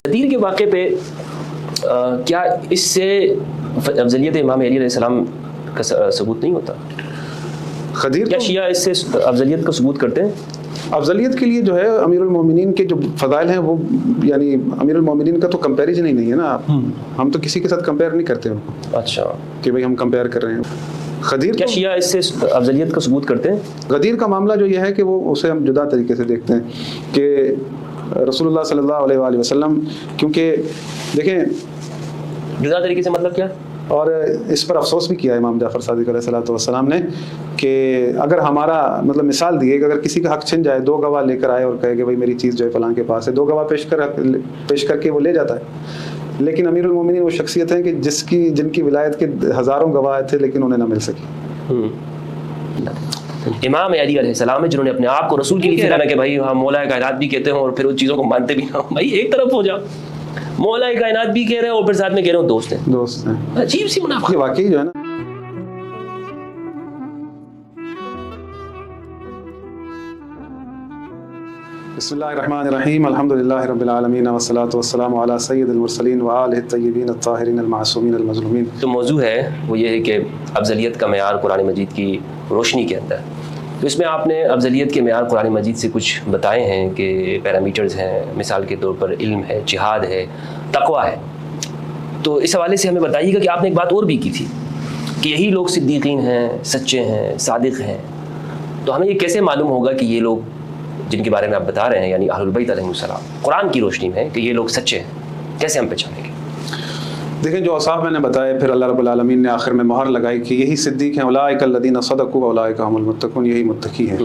غدیر کے واقعے پہ کیا اس سے افضلیت امام علی علیہ السلام کا ثبوت نہیں ہوتا؟ غدیر کیا شیعہ اس سے افضلیت کا ثبوت کرتے ہیں؟ افضلیت کے لیے جو ہے امیر المومنین کے جو فضائل ہیں وہ یعنی امیر المومنین کا تو کمپیریزن ہی نہیں ہے نا. ہم تو کسی کے ساتھ کمپیئر نہیں کرتے ان کو. اچھا کہ بھئی ہم کمپیئر کر رہے ہیں. غدیر کیا شیعہ اس سے افضلیت کا ثبوت کرتے ہیں؟ غدیر کا معاملہ جو یہ ہے کہ وہ اسے ہم جدا طریقے سے دیکھتے ہیں کہ رسول اللہ صلی اللہ علیہ وآلہ وسلم، کیونکہ دیکھیں جدا طریقے سے مطلب کیا؟ اور اس پر افسوس بھی کیا امام جعفر صادق علیہ السلام نے کہ اگر ہمارا مطلب مثال دی ہے کہ اگر کسی کا حق چھن جائے، 2 گواہ لے کر آئے اور کہے کہ بھائی میری چیز جو ہے فلاں کے پاس ہے، 2 گواہ پیش کر کے وہ لے جاتا ہے. لیکن امیر المومنین وہ شخصیت ہیں کہ جن کی ولایت کے ہزاروں گواہ تھے لیکن انہیں نہ مل سکی. امام علی علیہ السلام جنہوں نے اپنے آپ کو رسول کے لیے پھیلانا کہ بھائی ہم مولا کائنات بھی کہتے ہیں اور پھر ان چیزوں کو مانتے بھی نہ. بھائی ایک طرف ہو جا، مولا کائنات بھی کہہ رہے ہیں اور پھر ساتھ میں کہہ رہے ہو دوست ہیں. عجیب سی منافقت. یہ واقعی جو ہے نا. بسم اللہ الرحمن الرحیم، الحمدللہ رب العالمین والصلاة والسلام علی سید المرسلین وآلہ الطیبین الطاہرین المعصومین المظلومین. جو موضوع ہے وہ یہ ہے کہ افضلیت کا معیار قرآن مجید کی روشنی کے اندر. تو اس میں آپ نے افضلیت کے معیار قرآن مجید سے کچھ بتائے ہیں کہ پیرامیٹرز ہیں، مثال کے طور پر علم ہے، جہاد ہے، تقویٰ ہے. تو اس حوالے سے ہمیں بتائیے گا کہ آپ نے ایک بات اور بھی کی تھی کہ یہی لوگ صدیقین ہیں، سچے ہیں، صادق ہیں. تو ہمیں یہ کیسے معلوم ہوگا کہ یہ لوگ جن کے بارے میں آپ بتا رہے ہیں یعنی اہل البیت علیہ السلام قرآن کی روشنی میں کہ یہ لوگ سچے ہیں، کیسے ہم پہچانیں گے؟ دیکھیں جو اوصاف میں نے بتائے، پھر اللہ رب العالمین نے آخر میں مہر لگائی کہ یہی صدیق ہیں، اولئک الذین صدقوا واولئک هم المتقون، یہی متقی ہیں.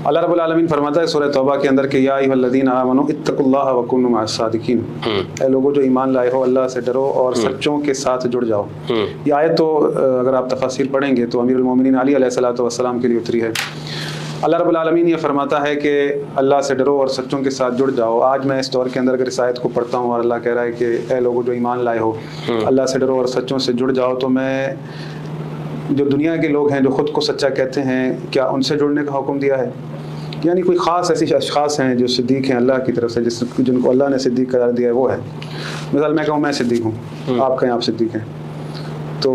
اللہ رب العالمین فرماتا ہے سورہ توبہ کے اندر کہ یا ایھا الذین آمنوا اتقوا اللہ وکونوا مع الصادقین، اے لوگوں جو ایمان لائے ہو اللہ سے ڈرو اور سچوں کے ساتھ جڑ جاؤ. یہ آیت تو اگر آپ تفاسیر پڑھیں گے تو امیر المومنین علی علیہ السلام کے لیے اتری ہے. اللہ رب العالمین یہ فرماتا ہے کہ اللہ سے ڈرو اور سچوں کے ساتھ جڑ جاؤ. آج میں اس دور کے اندر اگر اس آیت کو پڑھتا ہوں اور اللہ کہہ رہا ہے کہ اے لوگوں جو ایمان لائے ہو اللہ سے ڈرو اور سچوں سے جڑ جاؤ، تو میں جو دنیا کے لوگ ہیں جو خود کو سچا کہتے ہیں کیا ان سے جڑنے کا حکم دیا ہے؟ یعنی کوئی خاص ایسی اشخاص ہیں جو صدیق ہیں اللہ کی طرف سے، جن کو اللہ نے صدیق قرار دیا ہے وہ ہے. مثال میں کہوں میں صدیق ہوں، آپ کہیں آپ صدیق ہیں، تو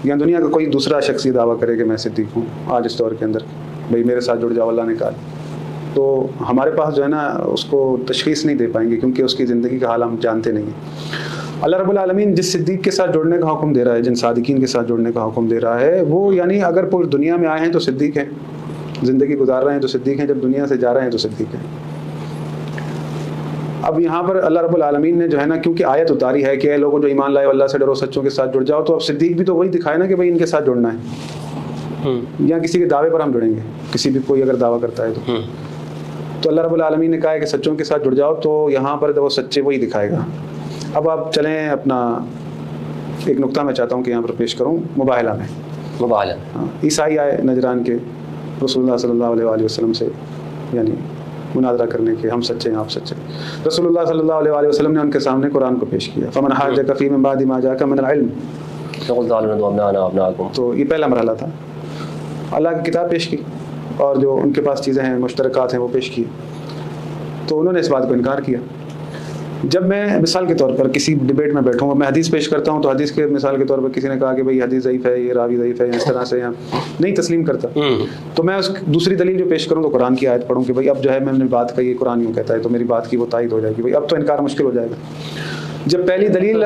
یہاں دنیا کا کوئی دوسرا شخص یہ دعویٰ کرے کہ میں صدیق ہوں آج اس دور کے اندر، بھئی میرے ساتھ جڑ جاؤ اللہ نے کہا، تو ہمارے پاس جو ہے نا اس کو تشخیص نہیں دے پائیں گے کیونکہ اس کی زندگی کا حال ہم جانتے نہیں ہیں. اللہ رب العالمین جس صدیق کے ساتھ جڑنے کا حکم دے رہا ہے، جن صادقین کے ساتھ جڑنے کا حکم دے رہا ہے، وہ یعنی اگر پوری دنیا میں آئے ہیں تو صدیق ہیں، زندگی گزار رہے ہیں تو صدیق ہیں، جب دنیا سے جا رہے ہیں تو صدیق ہیں. اب یہاں پر اللہ رب العالمین نے جو ہے نا کیونکہ آیت اتاری ہے کہ اے لوگوں جو ایمان لائے اللہ سے ڈرو سچوں کے ساتھ جڑ جاؤ، تو اب صدیق بھی تو وہی دکھائے نا کہ بھئی ان کے ساتھ جڑنا ہے، یا کسی کے دعوے پر ہم جڑیں گے، کسی بھی کوئی اگر دعویٰ کرتا ہے تو اللہ رب العالمین نے کہا ہے کہ سچوں کے ساتھ جڑ جاؤ، تو یہاں پر وہ سچے وہی دکھائے گا. اب آپ چلیں اپنا ایک نقطہ میں چاہتا ہوں کہ یہاں پر پیش کروں مباہلہ میں. عیسائی آئے نجران کے رسول اللہ صلی اللہ علیہ وآلہ وسلم سے یعنی مناظرہ کرنے کے، ہم سچے ہیں آپ سچے. رسول اللہ صلی اللہ علیہ وآلہ وسلم نے ان کے سامنے قرآن کو پیش کیا. فمن حاجک فیہ من بعد ما جاءک من العلم، تو یہ پہلا مرحلہ تھا. اللہ کی کتاب پیش کی اور جو ان کے پاس چیزیں ہیں مشترکات ہیں وہ پیش کی، تو انہوں نے اس بات کو انکار کیا. جب میں مثال کے طور پر کسی ڈبیٹ میں بیٹھوں اور میں حدیث پیش کرتا ہوں تو حدیث کے مثال کے طور پر کسی نے کہا کہ بھئی حدیث ضعیف ہے، یہ راوی ضعیف ہے، اس طرح سے نہیں تسلیم کرتا، تو میں اس دوسری دلیل جو پیش کروں تو قرآن کی آیت پڑھوں کہ بھئی اب جو ہے میں نے بات کہی قرآن یوں کہتا ہے، تو میری بات کی وہ تائید ہو جائے گی. بھئی اب تو انکار مشکل ہو جائے گا. جب پہلی دلیل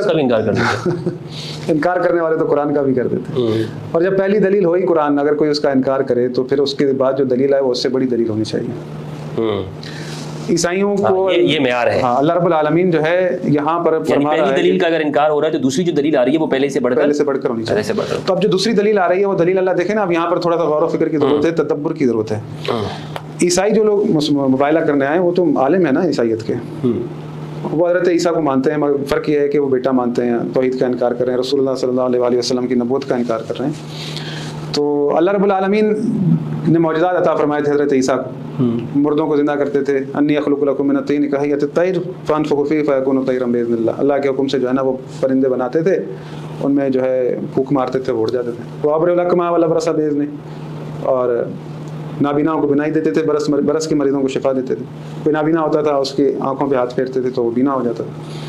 انکار کرنے والے تو قرآن کا بھی کر دیتے ہیں، اور جب پہلی دلیل ہوئی قرآن، اگر کوئی اس کا انکار کرے تو پھر اس کے بعد جو دلیل ہے وہ اس سے بڑی دلیل ہونی چاہیے. عیسائیوں کو یہ معیار ہے. اللہ رب العالمین جو ہے یہاں پر فرما رہا ہے پہلی دلیل کا اگر انکار ہو رہا ہے تو دوسری جو دلیل آ رہی ہے وہ پہلے سے بڑھ کر ہونی چاہیے. تو اب جو دوسری دلیل آ رہی ہے وہ دلیل اللہ دیکھیں نا، اب یہاں پر تھوڑا سا غور و فکر کی ضرورت ہے، تدبر کی ضرورت ہے. عیسائی جو لوگ مباہلہ کرنے آئے وہ تو عالم ہے نا عیسائیت کے، وہ حضرت عیسیٰ کو مانتے ہیں، مگر فرق یہ ہے کہ وہ بیٹا مانتے ہیں، توحید کا انکار کر رہے ہیں، رسول اللہ صلی اللہ علیہ وآلہ وسلم کی نبوت کا انکار کر رہے ہیں. تو اللہ رب العالمین نے معجزات عطا فرمائے تھے حضرت عیسیٰ کو، مردوں کو زندہ کرتے تھے. انی اخلق لکم من الطین کہیۃ الطیر فانفخ فیہ فیکون طیرا باذن اللہ. اللہ کے حکم سے جو ہے نا وہ پرندے بناتے تھے، ان میں جو ہے پھونک مارتے تھے وہ اڑ جاتے تھے. وہ ابر الاکمہ والابرص باذن، اور نابیناؤں کو بینائی دیتے تھے، برس کے مریضوں کو شفا دیتے تھے. کوئی نابینا ہوتا تھا اس کی آنکھوں پہ ہاتھ پھیرتے تھے تو وہ بینا ہو جاتا تھا.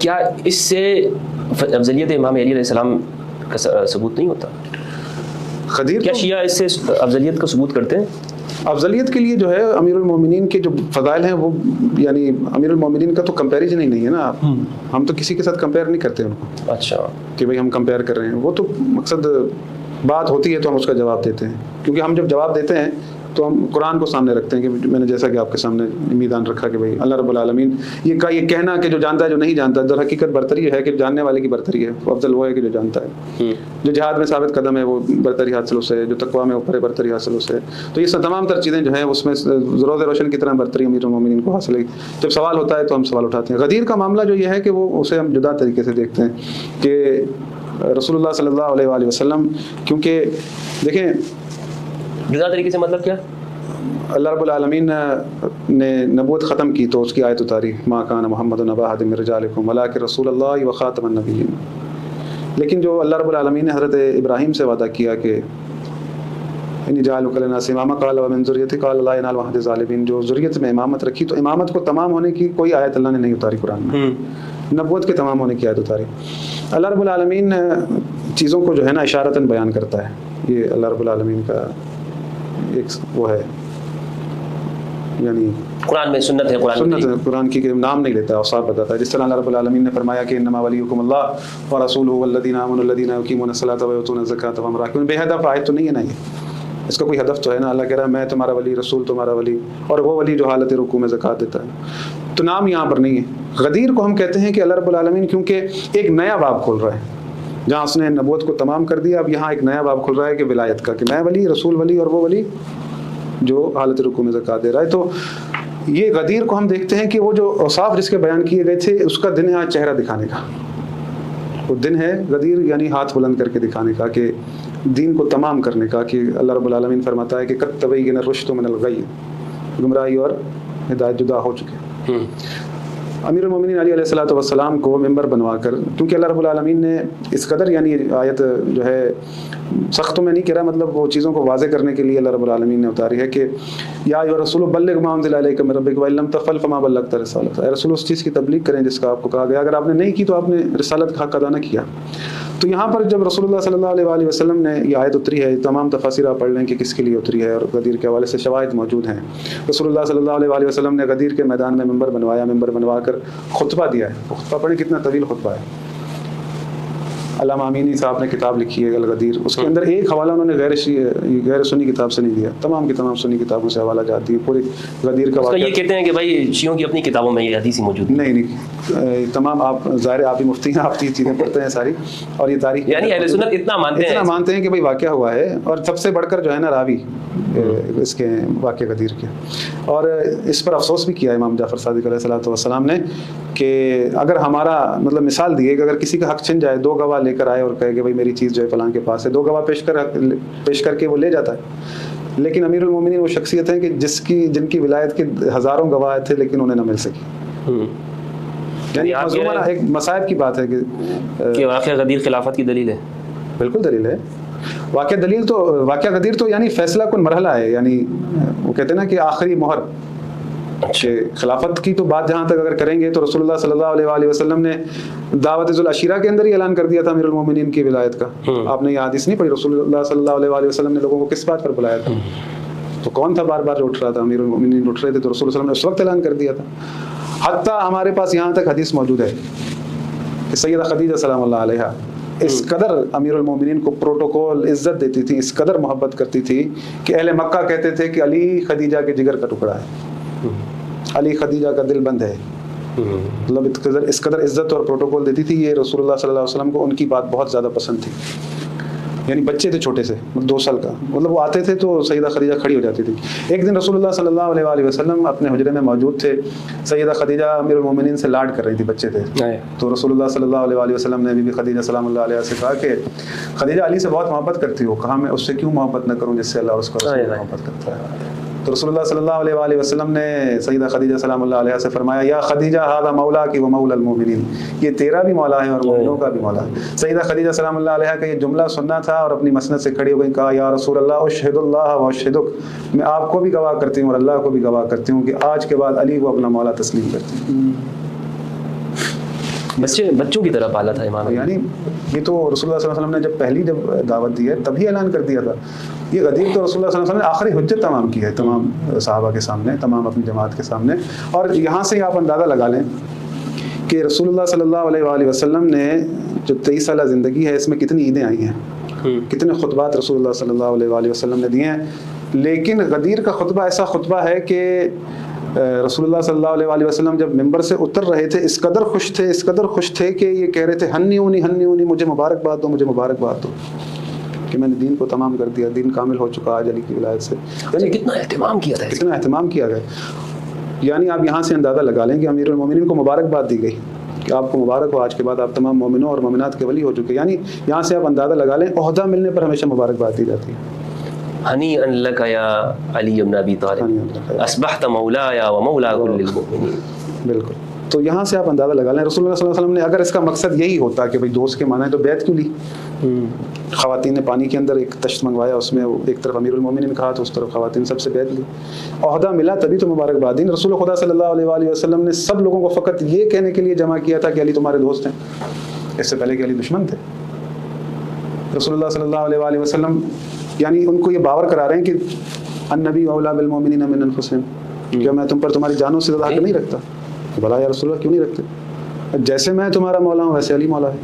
کیا اس سے افضلیت امام علی علیہ السلام کا ثبوت نہیں ہوتا؟ غدیر کیا شیعہ اس سے افضلیت کا ثبوت کرتے ہیں؟ افضلیت کے لیے جو ہے امیر المومنین کے جو فضائل ہیں وہ یعنی امیر المومنین کا تو کمپیریزن ہی نہیں ہے نا. ہم تو کسی کے ساتھ کمپیئر نہیں کرتے ان کو. اچھا کہ بھئی ہم کمپیئر کر رہے ہیں. وہ تو مقصد بات ہوتی ہے تو ہم اس کا جواب دیتے ہیں, کیونکہ ہم جب جواب دیتے ہیں تو ہم قرآن کو سامنے رکھتے ہیں کہ میں نے جیسا کہ آپ کے سامنے میدان رکھا کہ بھئی اللہ رب العالمین یہ کہنا کہ جو جانتا ہے جو نہیں جانتا, در حقیقت برتری ہے کہ جاننے والے کی برتری ہے. افضل وہ ہے کہ جو جانتا ہے, جو جہاد میں ثابت قدم ہے وہ برتری حاصل اسے ہے, جو تقویٰ میں اوپر ہے برتری حاصل اسے ہے. تو یہ تمام تر چیزیں جو ہیں اس میں روز روشن کی طرح برتری امیر المومنین کو حاصل ہے. جب سوال ہوتا ہے تو ہم سوال اٹھاتے ہیں. غدیر کا معاملہ جو یہ ہے کہ وہ اسے ہم جدا طریقے سے دیکھتے ہیں کہ رسول اللہ صلی اللہ علیہ وآلہ وسلم, کیونکہ دیکھیں جدا طریقے سے مطلب کیا, اللہ رب العالمین نے نبوت ختم کی تو اس کی آیت اتاری ما کان محمد نبا احد من رجالکم ولکن رسول اللہ وخاتم النبیین. لیکن جو اللہ رب العالمین نے حضرت ابراہیم سے وعدہ کیا کہ انی جاعلک للناس اماما قال ومن ذریتی قال لا ینال عہد الظالمین, جو ذریت میں امامت رکھی تو امامت کو تمام ہونے کی کوئی آیت اللہ نے نہیں اتاری قرآن میں, نبوت کے تمام ہونے کی آیت اتاری. اللہ رب العالمین چیزوں کو جو ہے نا اشارتاً بیان کرتا ہے. یہ اللہ رب العالمین کا ایک وہ ہے, یعنی قرآن میں سنت ہے, قرآن کی نام نہیں لیتا, اوصاف بتاتا ہے. جس طرح اللہ رب العالمین نے فرمایا کہ انما ولیکم اللہ ورسولہ والذین آمنوا الذین یقیمون الصلاۃ ویؤتون الزکاۃ وهم راکعون. بے ہدف آیت تو نہیں ہے نا, یہ اس کا کوئی ہدف تو ہے نا. اللہ کہہ رہا ہے میں تمہارا ولی, رسول تمہارا ولی, اور وہ ولی جو حالت رکوع میں زکوٰۃ دیتا ہے. تو نام یہاں پر نہیں ہے. غدیر کو ہم کہتے ہیں کہ اللہ رب العالمین کیونکہ ایک نیا باب کھول رہا ہے, جہاں اس نے نبوت کو تمام کر دیا, اب یہاں ایک نیا باب کھل رہا ہے کہ ولایت کا, کہ میں ولی, رسول ولی, اور وہ ولی جو حالت رکوع میں زکوٰۃ دے رہا ہے. تو یہ غدیر کو ہم دیکھتے ہیں کہ وہ جو اوصاف جس کے بیان کیے گئے تھے اس کا دن ہے آج چہرہ دکھانے کا. وہ دن ہے غدیر یعنی ہاتھ بلند کر کے دکھانے کا, کہ دین کو تمام کرنے کا. کہ اللہ رب العالمین فرماتا ہے کہ قد تبین الرشد من الغی, گمراہی اور ہدایت جدا ہو چکے. امیر المومنین علی علیہ السلام کو ممبر بنوا کر, کیونکہ اللہ رب العالمین نے اس قدر یعنی آیت جو ہے سخت میں نہیں کہہ رہا, مطلب وہ چیزوں کو واضح کرنے کے لیے اللہ رب العالمین نے اتاری ہے کہ یا ایھا الرسول بلغ ما انزل الیک من ربک وان لم تفعل فما بلغت رسالتہ. اے رسول اس چیز کی تبلیغ کریں جس کا آپ کو کہا گیا, اگر آپ نے نہیں کی تو آپ نے رسالت کا حق ادا نہ کیا. تو یہاں پر جب رسول اللہ صلی اللہ علیہ وآلہ وسلم نے یہ آیت اتری ہے, تمام تفاسیر آپ پڑھ لیں کہ کس کے لیے اتری ہے, اور غدیر کے حوالے سے شواہد موجود ہیں. رسول اللہ صلی اللہ علیہ وآلہ وسلم نے غدیر کے میدان میں ممبر بنوایا, ممبر بنوا کر خطبہ دیا ہے. خطبہ پڑھیں کتنا طویل خطبہ ہے. علامہ امینی صاحب نے کتاب لکھی ہے الغدیر, اس کے اندر ایک حوالہ انہوں نے غیر سنی کتاب سے نہیں دیا, تمام کی تمام سنی کتابوں سے حوالہ جاتی ہے. پوری غدیر کا واقعہ یہ کہتے ہیں کہ بھائی شیعوں کی اپنی کتابوں میں یہ حدیث موجود نہیں, تمام آپ ظاہر آپ ہی مفتی ہیں, آپ چیزیں پڑھتے ہیں ساری, اور یہ تاریخ یعنی اہل سنت اتنا مانتے ہیں کہ بھائی واقعہ ہوا ہے, اور سب سے بڑھ کر جو ہے نا راوی اس کے واقع غدیر کے. اور اس پر افسوس بھی کیا امام جعفر صادق علیہ السلام نے کہ اگر ہمارا مطلب مثال دیے کہ اگر کسی کا حق چھن جائے, دو گواہ لے کر آئے اور کہے کہ بھائی میری چیز جو ہے فلاں کے پاس ہے, دو گواہ پیش کر کے وہ لے جاتا ہے. لیکن امیر المومنین وہ شخصیت ہیں کہ جن کی ولایت کے ہزاروں گواہ تھے لیکن انہیں نہ مل سکی. یعنی ایک مصائب کی بات ہے کہ واقعہ غدیر خلافت کی دلیل ہے. بالکل دلیل ہے. واقعہ غدیر تو یعنی فیصلہ کن مرحلہ ہے, یعنی وہ کہتے ہیں نا کہ آخری مہر. خلافت کی تو بات جہاں تک اگر کریں گے تو رسول اللہ صلی اللہ علیہ وآلہ وسلم نے دعوت ذو العشیرہ کے اندر ہی اعلان کر دیا تھا امیر المومنین کی ولایت کا. آپ نے یہ حدیث نہیں پڑھی, رسول اللہ صلی اللہ علیہ وآلہ وسلم نے لوگوں کو کس بات پر بلایا تھا؟ تو کون تھا بار بار اٹھ رہا تھا؟ امیر المومنین اٹھ رہے تھے, تو رسول اللہ صلی اللہ علیہ وسلم نے اس وقت اعلان کر دیا تھا. حتیٰ ہمارے پاس یہاں تک حدیث موجود ہے کہ سیدہ خدیجہ سلام اللہ علیہا اس قدر امیر المومنین کو پروٹوکول عزت دیتی تھی, اس قدر محبت کرتی تھی کہ اہل مکہ کہتے تھے کہ علی خدیجہ کے جگر کا ٹکڑا ہے, علی خدیجہ کا دل بند ہے. مطلب اس قدر عزت اور پروٹوکول دیتی تھی. یہ رسول اللہ صلی اللہ علیہ وسلم کو ان کی بات بہت زیادہ پسند تھی. یعنی بچے تھے چھوٹے سے, 2 سال کا, مطلب وہ آتے تھے تو سیدہ خدیجہ کھڑی ہو جاتی تھی. ایک دن رسول اللہ صلی اللہ علیہ وآلہ وسلم اپنے حجرے میں موجود تھے, سیدہ خدیجہ امیر المومنین سے لاڈ کر رہی تھی, بچے تھے. تو رسول اللہ صلی اللہ علیہ وآلہ وسلم نے بی بی خدیجہ سلام اللہ علیہ سے کہا کہ خدیجہ علی سے بہت محبت کرتی ہو. کہا میں اس سے کیوں محبت نہ کروں جس سے اللہ اور اس کا رسول محبت کرتا ہے. تو رسول اللہ صلی اللہ علیہ وآلہ وسلم نے سیدہ خدیجہ سلام اللہ علیہ سے فرمایا یا خدیجہ ھذا مولا کی و مولا المومنین, یہ تیرا بھی مولا ہے اور مومنوں کا بھی مولا ہے. سیدہ خدیجہ سلام اللہ علیہ کا یہ جملہ سننا تھا اور اپنی مسند سے کھڑی ہو گئی, کہا یا رسول اللہ اشہد اللہ و اشہدک, میں آپ کو بھی گواہ کرتی ہوں اور اللہ کو بھی گواہ کرتی ہوں کہ آج کے بعد علی کو اپنا مولا تسلیم کرتی ہوں. بچوں کی طرح پالا تھا امام علی. یعنی یہ تو رسول اللہ صلی اللہ علیہ وسلم نے جب پہلی دعوت دی ہے تبھی اعلان کر دیا تھا. یہ غدیر تو رسول اللہ صلی اللہ علیہ وسلم نے آخری حجت تمام کی ہے تمام صحابہ کے سامنے, تمام اپنی جماعت کے سامنے. اور یہاں سے آپ اندازہ لگا لیں کہ رسول اللہ صلی اللہ علیہ وآلہ وسلم نے جو 23 سالہ زندگی ہے اس میں کتنی عیدیں آئی ہیں, کتنے خطبات رسول اللہ صلی اللہ علیہ وآلہ وسلم نے دیے ہیں. لیکن غدیر کا خطبہ ایسا خطبہ ہے کہ رسول اللہ صلی اللہ علیہ وآلہ وسلم جب ممبر سے اتر رہے تھے اس قدر خوش تھے کہ یہ کہہ رہے تھے ہنی اونی مجھے مبارکباد دو کہ میں نے دین کو تمام کر دیا, دین کامل ہو چکا آج علی کی ولایت سے. یعنی کتنا اہتمام کیا گیا. یعنی آپ یہاں سے اندازہ لگا لیں کہ امیر المومنین کو مبارکباد دی گئی کہ آپ کو مبارک ہو, آج کے بعد آپ تمام مومنوں اور مومنات کے ولی ہو چکے. یعنی یہاں سے آپ اندازہ لگا لیں عہدہ ملنے پر ہمیشہ مبارکباد دی جاتی ہے. ہنی ان لک یا علی بن ابی طالب اصبحت مولایا و مولا کل المؤمنین. بالکل. تو یہاں سے آپ اندازہ لگا لیں رسول اللہ صلی اللہ علیہ وسلم نے اگر اس کا مقصد یہی ہوتا کہ بھئی دوست کے معنی ہے تو بیعت کیوں لی. خواتین نے پانی کے اندر ایک تشت منگوایا, اس میں ایک طرف امیر المومنین نے کہا تو اس طرف خواتین سب سے بیعت لی. عہدہ ملا تبھی تو مبارکباد دی. رسول خدا صلی اللہ علیہ وآلہ وسلم نے سب لوگوں کو فقط یہ کہنے کے لیے جمع کیا تھا کہ علی تمہارے دوست ہیں, اس سے پہلے کہ علی دشمن تھے. رسول اللہ صلی اللہ علیہ وآلہ وسلم یعنی ان کو یہ باور کرا رہے ہیں کہ النبی اولیٰ بالمؤمنین من انفسہم, کیا میں تم پر تمہاری جانوں سے زیادہ حق نہیں رکھتا؟ بھلا یا رسول اللہ کیوں نہیں رکھتے؟ جیسے میں تمہارا مولا ہوں ویسے علی مولا ہے.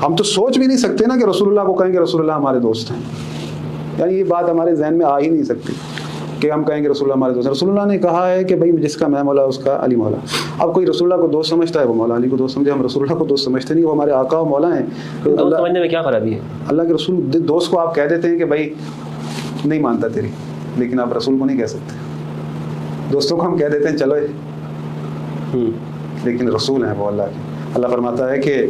ہم تو سوچ بھی نہیں سکتے نا کہ رسول اللہ کو کہیں کہ رسول اللہ ہمارے دوست ہیں. یعنی یہ بات ہمارے ذہن میں آ ہی نہیں سکتی کہ ہم کہیں کہ رسول اللہ ہمارے دوست ہیں. رسول اللہ نے کہا ہے کہ بھائی جس کا میں مولا اس کا علی مولا. اب کوئی رسول اللہ کو دوست سمجھتا ہے وہ مولا علی کو دوست سمجھے, ہم رسول اللہ کو دوست سمجھتے نہیں, وہ ہمارے آقا و مولا ہیں. سمجھنے میں کیا خرابی ہے؟ اللہ کے رسول دوست کو آپ کہہ دیتے ہیں کہ بھائی نہیں مانتا تیری, لیکن آپ رسول کو نہیں کہہ سکتے. دوستوں کو ہم کہہ دیتے ہیں چلو, لیکن رسول ہیں وہ اللہ کے. اللہ فرماتا ہے کہ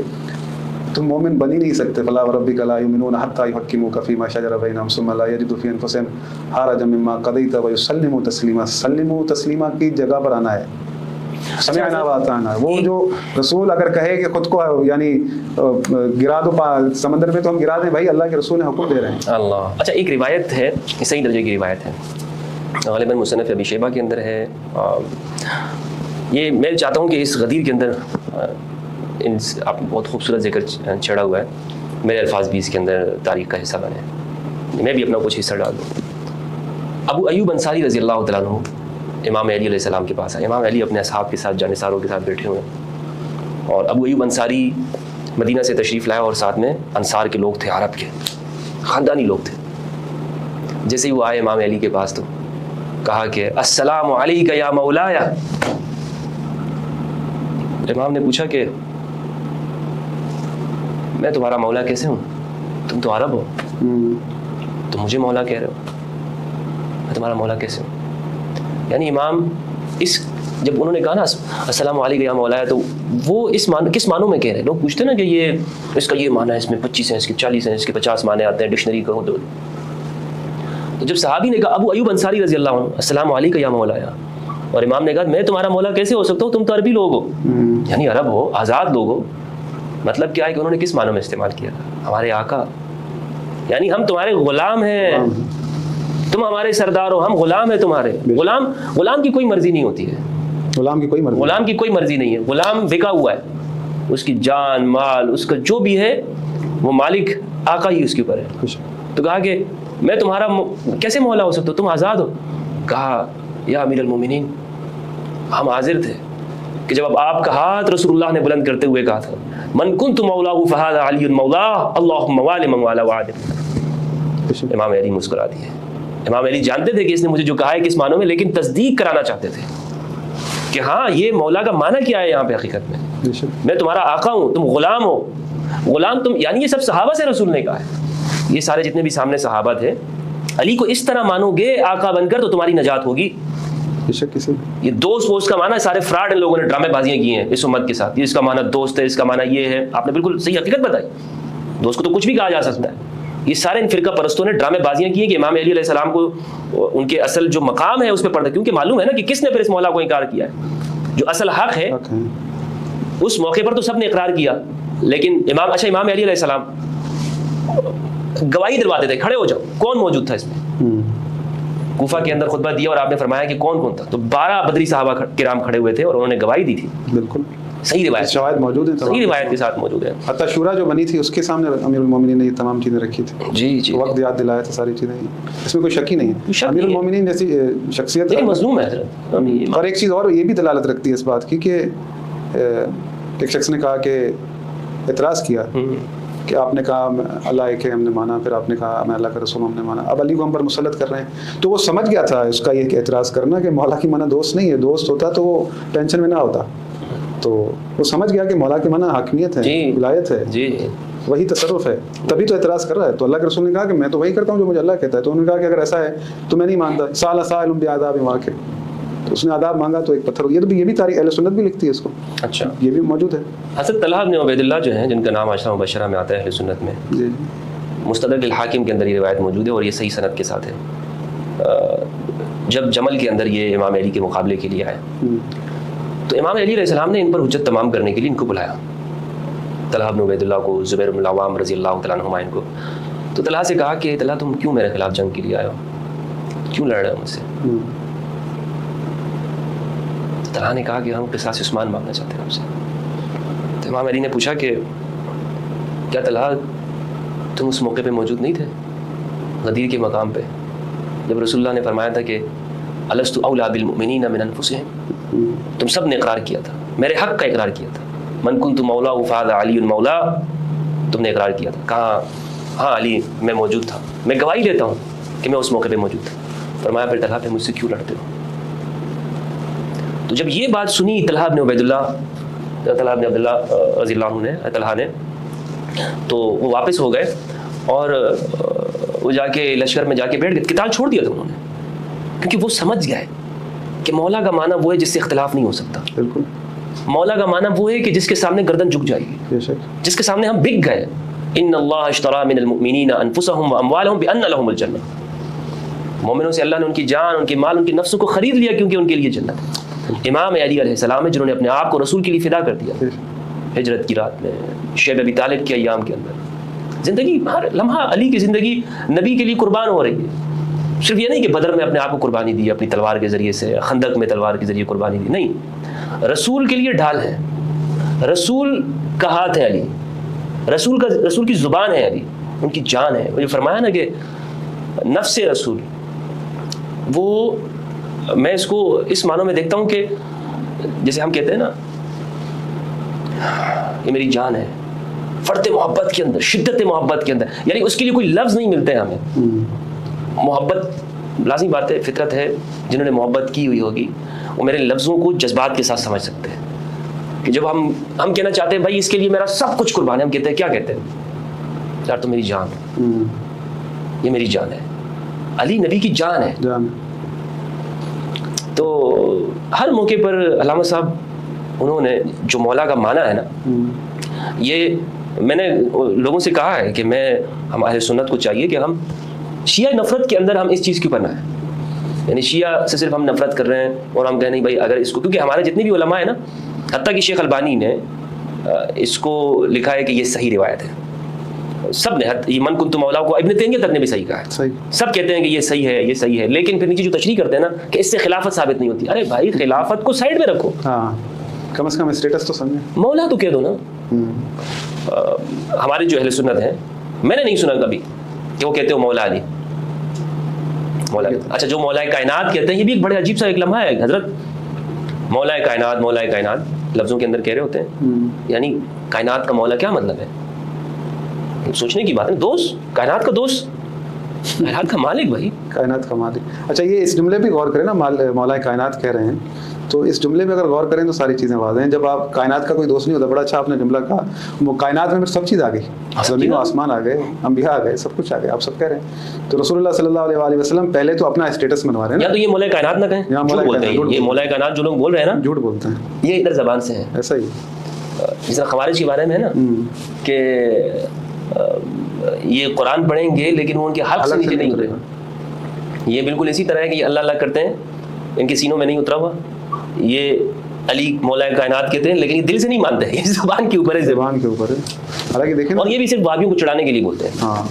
تم مومن بن ہی نہیں سکتے. فلا وربک لا یؤمنون حتی یحکموک فیما شجر بینہم ثم لا یجدوا فی انفسہم حرجا مما قضیت ویسلموا تسلیما. سلموا تسلیما کی جگہ پر آنا ہے, سمعنا واطعنا. وہ جو رسول اگر کہے کہ خود کو یعنی گرا دو سمندر میں تو ہم گرا دیں, بھائی اللہ کے رسول نے حکم دے رہے ہیں. اللہ. اچھا ایک روایت ہے, صحیح درجے کی روایت ہے, غالباً مصنف ابی شیبہ کے اندر ہے. یہ میں چاہتا ہوں کہ اس غدیر کے اندر آپ بہت خوبصورت ذکر چھڑا ہوا ہے, میرے الفاظ بھی اس کے اندر تاریخ کا حصہ بنے, میں بھی اپنا کچھ حصہ ڈال دوں. ابو ایوب انصاری رضی اللہ تعالیٰ عنہ امام علی علیہ السلام کے پاس آئے. امام علی اپنے اصحاب کے ساتھ جانثاروں کے ساتھ بیٹھے ہوئے ہیں, اور ابو ایوب انصاری مدینہ سے تشریف لائے, اور ساتھ میں انصار کے لوگ تھے, عرب کے خاندانی لوگ تھے. جیسے ہی وہ آئے امام علی کے پاس تو کہا کہ السلام علیک یا مولایا. امام نے پوچھا کہ میں تمہارا مولا کیسے ہوں, تم تو عرب ہو, تم مجھے مولا کہہ رہے ہو, میں تمہارا مولا کیسے ہوں. یعنی امام اس جب انہوں نے کہا نا السلام علیکم یا مولا ہے, تو وہ اس کس معنوں میں کہہ رہے ہیں. لوگ پوچھتے ہیں نا کہ یہ اس کا یہ معنی ہے, اس میں 25 ہیں, اس کے 40 ہیں, اس کے 50 معنی آتے ہیں, ڈکشنری کہو تو. جب صحابی نے کہا ابو ایوب انصاری رضی اللہ عنہ السلام علیکم یا مولا, اور امام نے کہا میں تمہارا مولا کیسے ہو سکتا ہوں, تم تو عربی لوگ ہو, یعنی عرب ہو, آزاد لوگ ہو. مطلب کیا ہے کہ انہوں نے کس معنوں میں استعمال کیا, ہمارے آقا, یعنی ہم تمہارے غلام ہیں, تم ہمارے سردار ہو, ہم غلام ہیں تمہارے. غلام کی کوئی مرضی نہیں ہوتی ہے, غلام کی کوئی مرضی نہیں ہے. غلام بکا ہوا ہے, اس کی جان مال اس کا جو بھی ہے وہ مالک آقا ہی اس کے اوپر ہے. تو کہا کہ میں تمہارا کیسے مولا ہو سکتا ہوں, تم آزاد ہو. کہا یا امیر المومنین, ہم حاضر تھے کہ جب اب آپ کا ہاتھ رسول اللہ نے بلند کرتے ہوئے کہا تھا من کنت مولاہ فہذا علی مولاہ اللہم والی من والا وعدم. امام علی مسکرا دیے. امام علی جانتے تھے کہ اس نے مجھے جو کہا ہے کس معنوں میں, لیکن تصدیق کرانا چاہتے تھے کہ ہاں یہ مولا کا معنی کیا ہے یہاں پہ حقیقت میں. میں تمہارا آقا ہوں, تم غلام ہو. غلام تم, یعنی یہ سب صحابہ سے رسول نے کہا ہے, یہ سارے جتنے بھی سامنے صحابہ تھے. علی کو اس طرح مانو گے آقا بن کر تو تمہاری نجات ہوگی. یہ دوست ووست کا معنی سارے فراڈ ان لوگوں نے ڈرامے بازیاں کی ہیں اس امت کے ساتھ. یہ اس کا معنی دوست ہے, اس کا معنی یہ ہے. آپ نے بالکل صحیح حقیقت بتائی, دوست کو تو کچھ بھی کہا جا سکتا ہے. یہ سارے ان فرقہ پرستوں نے ڈرامے بازیاں کی ہیں کہ امام علی علیہ السلام کو ان کے اصل جو مقام ہے اس پہ پڑھتا, کیونکہ معلوم ہے نا کہ کس نے پھر اس مولا کو انکار کیا ہے. جو اصل حق ہے اس موقع پر تو سب نے اقرار کیا, لیکن امام علی علیہ السلام گواہی دلواتے تھے, کھڑے ہو جاؤ, کون موجود تھا اس میں. کوفہ کے اندر خطبہ دیا اور آپ نے فرمایا کہ کون کون تھا, تو 12 بدری صحابہ کرام کھڑے ہوئے تھے اور انہوں نے گواہی دی تھی. بالکل صحیح روایت شواہد موجود ہیں, صحیح روایت کے ساتھ موجود ہے. حتیٰ شورا جو بنی تھی اس کے سامنے امیر المومنین نے یہ تمام چیزیں رکھی تھی. جی وقت یاد دلایا تھا ساری چیزیں, اس میں کوئی شک ہی نہیں ہے. امیر المومنین جیسی شخصیت مظلوم ہے حضرت. اور ایک چیز اور یہ بھی دلالت رکھتی ہے اس بات کی کہ ایک شخص نے کہا کہ اعتراض کیا کہ آپ نے کہا اللہ ایک ہے ہم نے مانا, پھر آپ نے کہا میں اللہ کا رسول ہم نے مانا, اب علی کو ہم پر مسلط کر رہے ہیں. تو وہ سمجھ گیا تھا اس کا یہ اعتراض کرنا کہ مولا کی منع دوست نہیں ہے, دوست ہوتا تو وہ ٹینشن میں نہ ہوتا. تو وہ سمجھ گیا کہ مولا کی منع حاکمیت ہے, ولایت ہے, وہی تصرف ہے, تبھی تو اعتراض کر رہا ہے. تو اللہ کے رسول نے کہا کہ میں تو وہی کرتا ہوں جو مجھے اللہ کہتا ہے. تو انہوں نے کہا کہ اگر ایسا ہے تو میں نہیں مانتا. سال سائل بعذاب واقع, تو اس نے عذاب مانگا تو ایک پتھر. یہ بھی تاریخ اہل سنت بھی لکھتی ہے اس کو. اچھا, یہ بھی موجود ہے. حضرت طلحہ بن عبید اللہ جو ہیں, جن کا نام عشرہ مبشرہ میں آتا ہے اہل سنت میں, جی مستدرک الحاکم کے اندر یہ روایت موجود ہے اور یہ صحیح سند کے ساتھ ہے. جب جمل کے اندر یہ امام علی کے مقابلے کے لیے آئے تو امام علی علیہ السلام نے ان پر حجت تمام کرنے کے لیے ان کو بلایا, طلحہ بن عبید اللہ کو, زبیر بن العوام رضی اللہ تعالیٰ عنہما ان کو. تو طلحہ سے کہا کہ طلحہ تم کیوں میرے خلاف جنگ کے لیے آئے ہو, کیوں لڑ رہے ہو مجھ سے؟ طلحہ نے کہا کہ ہم قصاص عثمان مانگنا چاہتے ہیں آپ سے. تو امام علی نے پوچھا کہ کیا طلحہ تم اس موقع پہ موجود نہیں تھے غدیر کے مقام پہ, جب رسول اللہ نے فرمایا تھا کہ الست اولی بالمؤمنین من انفسہم؟ تم سب نے اقرار کیا تھا, میرے حق کا اقرار کیا تھا, من کنت مولا فہذا علی مولا, تم نے اقرار کیا تھا. کہا ہاں علی میں موجود تھا, میں گواہی دیتا ہوں کہ میں اس موقع پہ موجود تھا. فرمایا پھر طلحہ پہ مجھ سے کیوں لڑتے ہو؟ تو جب یہ بات سنی طلحہ بن عبید اللہ رضی اللہ عنہ نے, طلحہ نے, تو وہ واپس ہو گئے اور وہ جا کے لشکر میں جا کے بیٹھ گئے. قتال چھوڑ دیا تھا انہوں نے, کیونکہ وہ سمجھ گئے کہ مولا کا معنی وہ ہے جس سے اختلاف نہیں ہو سکتا. بالکل, مولا کا معنی وہ ہے کہ جس کے سامنے گردن جھک جائے گی, جس کے سامنے ہم بک گئے. ان اللہ اشترى من المؤمنین انفسهم واموالهم بان لهم الجنہ, مومنوں سے اللہ نے ان کی جان, ان کے مال, ان کے نفسوں کو خرید لیا کیونکہ ان کے لیے جنت ہے. امام علی علیہ السلام ہے جنہوں نے اپنے آپ کو رسول کے لیے فدا کر دیا ہجرت کی رات میں, شیب ابی طالب کے ایام کے اندر. زندگی ہر لمحہ علی کی زندگی نبی کے لیے قربان ہو رہی ہے. صرف یہ نہیں کہ بدر میں اپنے آپ کو قربانی دی اپنی تلوار کے ذریعے سے, خندق میں تلوار کے ذریعے قربانی دی, نہیں, رسول کے لیے ڈھال ہے, رسول کا ہاتھ ہے علی, رسول کی زبان ہے علی, ان کی جان ہے. مجھے فرمایا نا کہ نفس رسول, وہ میں اس کو اس معنوں میں دیکھتا ہوں کہ جیسے ہم کہتے ہیں نا یہ میری جان ہے, فرط محبت کے اندر, شدت محبت کے اندر, یعنی اس کے لیے کوئی لفظ نہیں ملتے ہیں ہمیں. محبت لازمی بات ہے, فطرت ہے, جنہوں نے محبت کی ہوئی ہوگی وہ میرے لفظوں کو جذبات کے ساتھ سمجھ سکتے ہیں. کہ جب ہم کہنا چاہتے ہیں بھائی اس کے لیے میرا سب کچھ قربان ہے, ہم کہتے ہیں کیا کہتے ہیں یار تو میری جان, یہ میری جان ہے. علی نبی کی جان ہے. تو ہر موقع پر علامہ صاحب انہوں نے جو مولا کا معنی ہے نا, یہ میں نے لوگوں سے کہا ہے کہ ہم اہل سنت کو چاہیے کہ ہم شیعہ نفرت کے اندر ہم اس چیز کے اوپر نہ ہیں. یعنی شیعہ سے صرف ہم نفرت کر رہے ہیں اور ہم کہیں نہیں بھائی اگر اس کو, کیونکہ ہمارے جتنے بھی علماء ہیں نا, حتیٰ کہ شیخ البانی نے اس کو لکھا ہے کہ یہ صحیح روایت ہے. سب نے, یہ من کنت مولا کو ابن تیمیہ تک نے بھی صحیح کہا ہے. سب کہتے ہیں کہ یہ صحیح ہے, یہ صحیح ہے, لیکن پھر نیچے جو تشریح کرتے ہیں نا کہ اس سے خلافت ثابت نہیں ہوتی. ارے بھائی خلافت کو سائڈ میں رکھو, کم از کم اسٹیٹس تو سمجھیں, مولا تو کہہ دو نا. ہمارے جو اہل سنت ہیں, میں نے نہیں سنا کبھی کہ وہ کہتے ہو مولا علی, مولا. اچھا جو مولا کائنات کہتے ہیں, یہ بھی ایک بڑے عجیب سا ایک لمحہ ہے حضرت. مولا کائنات لفظوں کے اندر کہہ رہے ہوتے ہیں, یعنی کائنات کا مولا کیا مطلب ہے؟ سوچنے کی بات ہے. دوست, کائنات کا دوست, کائنات کا مالک بھائی, کائنات کا مالک. اچھا یہ اس جملے پہ غور کریں نا, مولا کائنات کہہ رہے ہیں, تو اس جملے پہ اگر غور کریں تو ساری چیزیں واضح ہیں. جب آپ کائنات کا کوئی دوست نہیں ہوتا, بڑا اچھا آپ نے جملہ کہا, وہ کائنات میں پھر سب چیز آ گئی, زمین و آسمان آ گئے, انبیاء آ گئے, سب کچھ آ گئے, آپ سب کہہ رہے ہیں. تو رسول اللہ صلی اللہ علیہ وآلہ وسلم پہلے تو اپنا اسٹیٹس منوا رہے ہیں, یا تو یہ مولا کائنات نہ کہیں, یہ مولا کائنات جو لوگ بول رہے ہیں نا, جھوٹ بولتے ہیں, یہ ادھر زبان سے ہے. ایسا ہی جس طرح خوارج کے بارے میں ہے نا کہ یہ قرآن پڑھیں گے لیکن وہ ان کے حق سے نیچے نہیں اترے گا. یہ بالکل اسی طرح ہے کہ یہ اللہ اللہ کرتے ہیں, ان کے سینوں میں نہیں اترا ہوا. یہ علی مولا کائنات کہتے ہیں لیکن یہ دل سے نہیں مانتے, یہ زبان کے اوپر ہے, زبان کے اوپر ہے. حالانکہ دیکھیں, اور یہ بھی صرف وابیوں کو چڑھانے کے لیے بولتے ہیں. ہاں